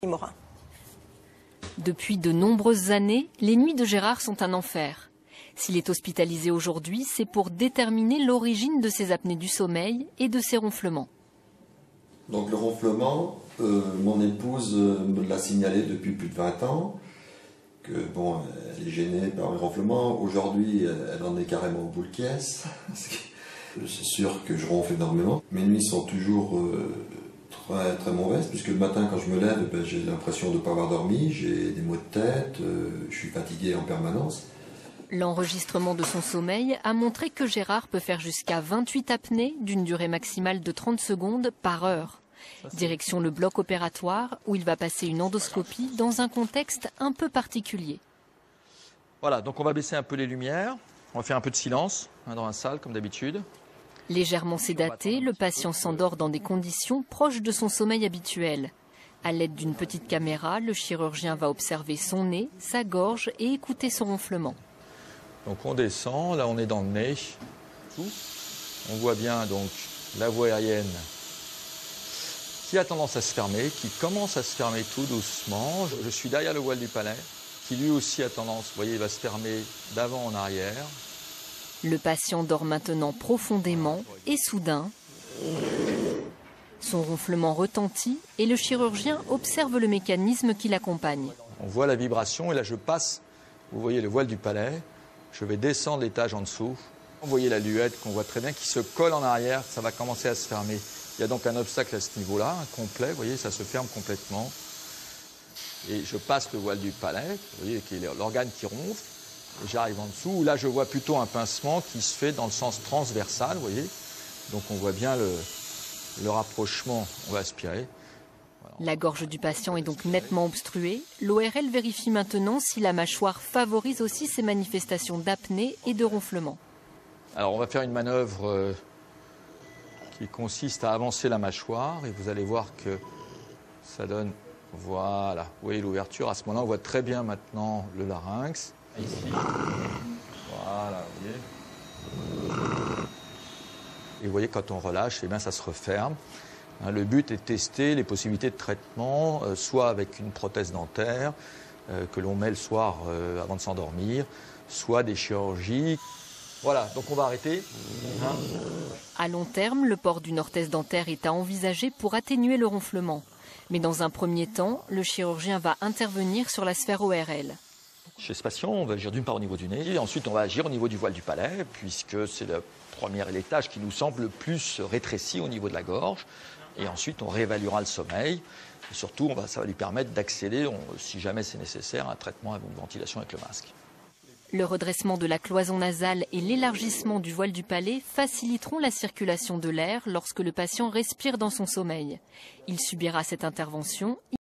Morin. Depuis de nombreuses années, les nuits de Gérard sont un enfer. S'il est hospitalisé aujourd'hui, c'est pour déterminer l'origine de ses apnées du sommeil et de ses ronflements. Donc le ronflement, mon épouse me l'a signalé depuis plus de 20 ans, que bon, elle est gênée par les ronflements. Aujourd'hui, elle en est carrément au bout de caisse. C'est sûr que je ronfle énormément. Mes nuits sont toujours très, très mauvaises, puisque le matin quand je me lève, j'ai l'impression de ne pas avoir dormi, j'ai des maux de tête, je suis fatigué en permanence. L'enregistrement de son sommeil a montré que Gérard peut faire jusqu'à 28 apnées d'une durée maximale de 30 secondes par heure. Direction le bloc opératoire où il va passer une endoscopie dans un contexte un peu particulier. Voilà, donc on va baisser un peu les lumières, on va faire un peu de silence dans la salle comme d'habitude. Légèrement sédaté, le patient s'endort dans des conditions proches de son sommeil habituel. À l'aide d'une petite caméra, le chirurgien va observer son nez, sa gorge et écouter son ronflement. Donc on descend, là on est dans le nez. On voit bien donc la voie aérienne qui a tendance à se fermer, qui commence à se fermer tout doucement. Je suis derrière le voile du palais, qui lui aussi a tendance, vous voyez, il va se fermer d'avant en arrière. Le patient dort maintenant profondément et soudain, son ronflement retentit et le chirurgien observe le mécanisme qui l'accompagne. On voit la vibration et là je passe, vous voyez le voile du palais, je vais descendre l'étage en dessous. Vous voyez la luette qu'on voit très bien qui se colle en arrière, ça va commencer à se fermer. Il y a donc un obstacle à ce niveau-là, un complet, vous voyez, ça se ferme complètement. Et je passe le voile du palais, vous voyez, qui est l'organe qui ronfle. Et j'arrive en dessous, là je vois plutôt un pincement qui se fait dans le sens transversal, vous voyez. Donc on voit bien le rapprochement, on va aspirer. Voilà. La gorge du patient est donc nettement obstruée. L'ORL vérifie maintenant si la mâchoire favorise aussi ces manifestations d'apnée et de ronflement. Alors on va faire une manœuvre qui consiste à avancer la mâchoire et vous allez voir que ça donne, voilà, vous voyez l'ouverture. À ce moment-là, on voit très bien maintenant le larynx. Ici, voilà, vous voyez. Et vous voyez, quand on relâche, eh bien, ça se referme. Le but est de tester les possibilités de traitement, soit avec une prothèse dentaire que l'on met le soir avant de s'endormir, soit des chirurgies. Voilà, donc on va arrêter. À long terme, le port d'une orthèse dentaire est à envisager pour atténuer le ronflement. Mais dans un premier temps, le chirurgien va intervenir sur la sphère ORL. Chez ce patient, on va agir d'une part au niveau du nez, et ensuite on va agir au niveau du voile du palais, puisque c'est le premier étage qui nous semble le plus rétréci au niveau de la gorge. Et ensuite, on réévaluera le sommeil. Et surtout, ça va lui permettre d'accéder, si jamais c'est nécessaire, un traitement avec une ventilation avec le masque. Le redressement de la cloison nasale et l'élargissement du voile du palais faciliteront la circulation de l'air lorsque le patient respire dans son sommeil. Il subira cette intervention